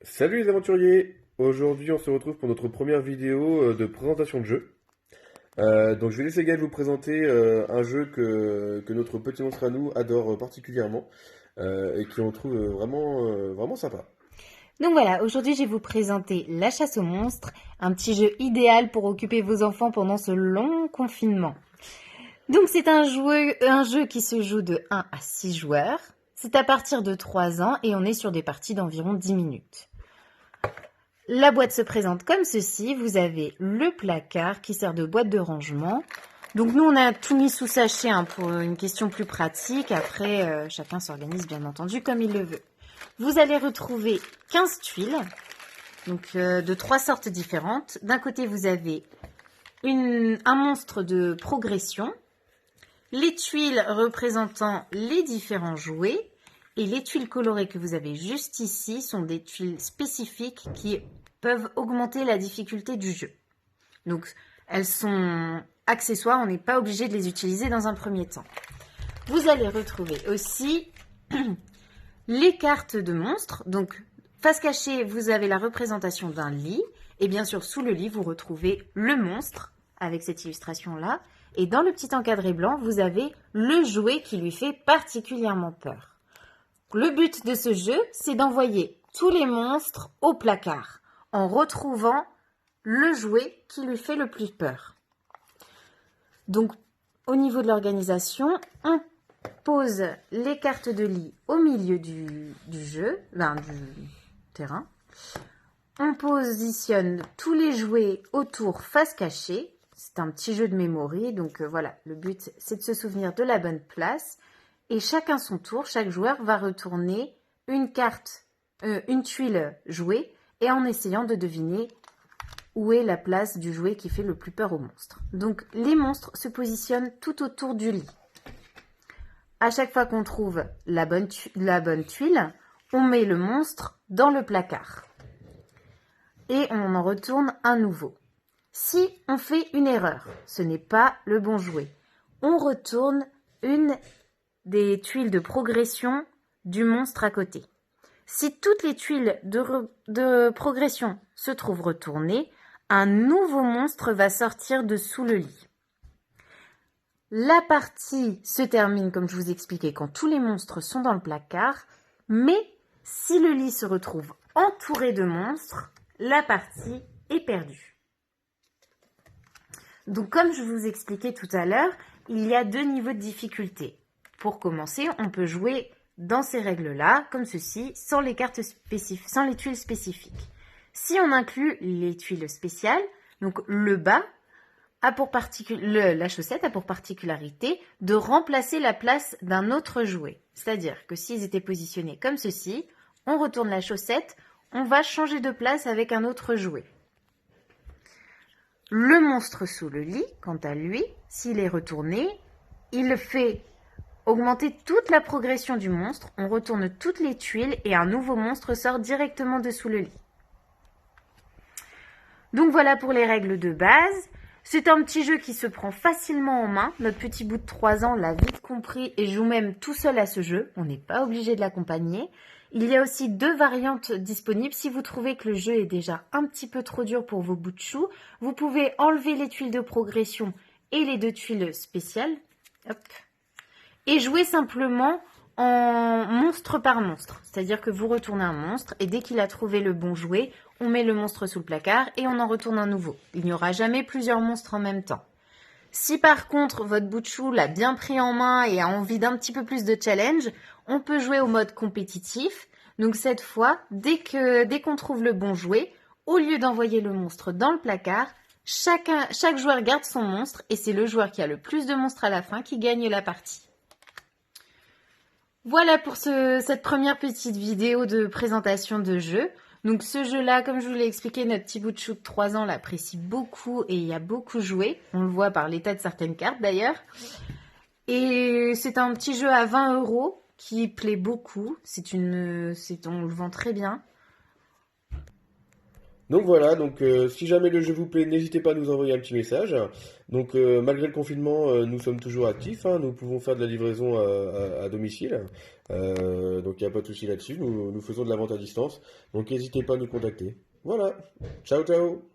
Salut les aventuriers! Aujourd'hui on se retrouve pour notre première vidéo de présentation de jeu. Donc je vais laisser Gaël vous présenter un jeu que notre petit monstre à nous adore particulièrement et qui on trouve vraiment sympa. Donc voilà, aujourd'hui je vais vous présenter La chasse aux monstres, un petit jeu idéal pour occuper vos enfants pendant ce long confinement. Donc c'est un jeu qui se joue de 1 à 6 joueurs. C'est à partir de 3 ans et on est sur des parties d'environ 10 minutes. La boîte se présente comme ceci. Vous avez le placard qui sert de boîte de rangement. Donc nous on a tout mis sous sachet pour une question plus pratique. Après chacun s'organise bien entendu comme il le veut. Vous allez retrouver 15 tuiles, donc de 3 sortes différentes. D'un côté, vous avez un monstre de progression, les tuiles représentant les différents jouets, et les tuiles colorées que vous avez juste ici sont des tuiles spécifiques qui peuvent augmenter la difficulté du jeu. Donc, elles sont accessoires, on n'est pas obligé de les utiliser dans un premier temps. Vous allez retrouver aussi les cartes de monstres. Donc, face cachée, vous avez la représentation d'un lit. Et bien sûr, sous le lit, vous retrouvez le monstre avec cette illustration-là. Et dans le petit encadré blanc, vous avez le jouet qui lui fait particulièrement peur. Le but de ce jeu, c'est d'envoyer tous les monstres au placard en retrouvant le jouet qui lui fait le plus peur. Donc, au niveau de l'organisation, on pose les cartes de lit au milieu du jeu, du terrain. On positionne tous les jouets autour face cachée. C'est un petit jeu de mémoire, donc voilà, le but c'est de se souvenir de la bonne place. Et chacun son tour, chaque joueur va retourner une tuile jouée et en essayant de deviner où est la place du jouet qui fait le plus peur aux monstres. Donc les monstres se positionnent tout autour du lit. À chaque fois qu'on trouve la bonne tuile, on met le monstre dans le placard. Et on en retourne un nouveau. Si on fait une erreur, ce n'est pas le bon jouet. On retourne une des tuiles de progression du monstre à côté. Si toutes les tuiles de progression se trouvent retournées, un nouveau monstre va sortir de sous le lit. La partie se termine, comme je vous expliquais, quand tous les monstres sont dans le placard, mais si le lit se retrouve entouré de monstres, la partie est perdue. Donc, comme je vous expliquais tout à l'heure, il y a 2 niveaux de difficulté. Pour commencer, on peut jouer dans ces règles-là, comme ceci, sans les tuiles spécifiques. Si on inclut les tuiles spéciales, donc le bas, la chaussette a pour particularité de remplacer la place d'un autre jouet. C'est-à-dire que s'ils étaient positionnés comme ceci, on retourne la chaussette, on va changer de place avec un autre jouet. Le monstre sous le lit, quant à lui, s'il est retourné, il fait augmenter toute la progression du monstre, on retourne toutes les tuiles et un nouveau monstre sort directement de sous le lit. Donc voilà pour les règles de base. C'est un petit jeu qui se prend facilement en main. Notre petit bout de 3 ans l'a vite compris et joue même tout seul à ce jeu. On n'est pas obligé de l'accompagner. Il y a aussi 2 variantes disponibles. Si vous trouvez que le jeu est déjà un petit peu trop dur pour vos bouts de chou, vous pouvez enlever les tuiles de progression et les 2 tuiles spéciales. Hop. Et jouer simplement en monstre par monstre. C'est-à-dire que vous retournez un monstre et dès qu'il a trouvé le bon jouet, on met le monstre sous le placard et on en retourne un nouveau. Il n'y aura jamais plusieurs monstres en même temps. Si par contre votre bout de chou l'a bien pris en main et a envie d'un petit peu plus de challenge, on peut jouer au mode compétitif. Donc cette fois, dès qu'on trouve le bon jouet, au lieu d'envoyer le monstre dans le placard, chaque joueur garde son monstre et c'est le joueur qui a le plus de monstres à la fin qui gagne la partie. Voilà pour cette première petite vidéo de présentation de jeu. Donc ce jeu-là, comme je vous l'ai expliqué, notre petit bout de chou de 3 ans l'apprécie beaucoup et il y a beaucoup joué. On le voit par l'état de certaines cartes d'ailleurs. Et c'est un petit jeu à 20 € qui plaît beaucoup. On le vend très bien. Donc voilà, donc si jamais le jeu vous plaît, n'hésitez pas à nous envoyer un petit message. Donc malgré le confinement, nous sommes toujours actifs, hein, nous pouvons faire de la livraison à domicile. Donc il n'y a pas de souci là-dessus, nous faisons de la vente à distance. Donc n'hésitez pas à nous contacter. Voilà, ciao ciao!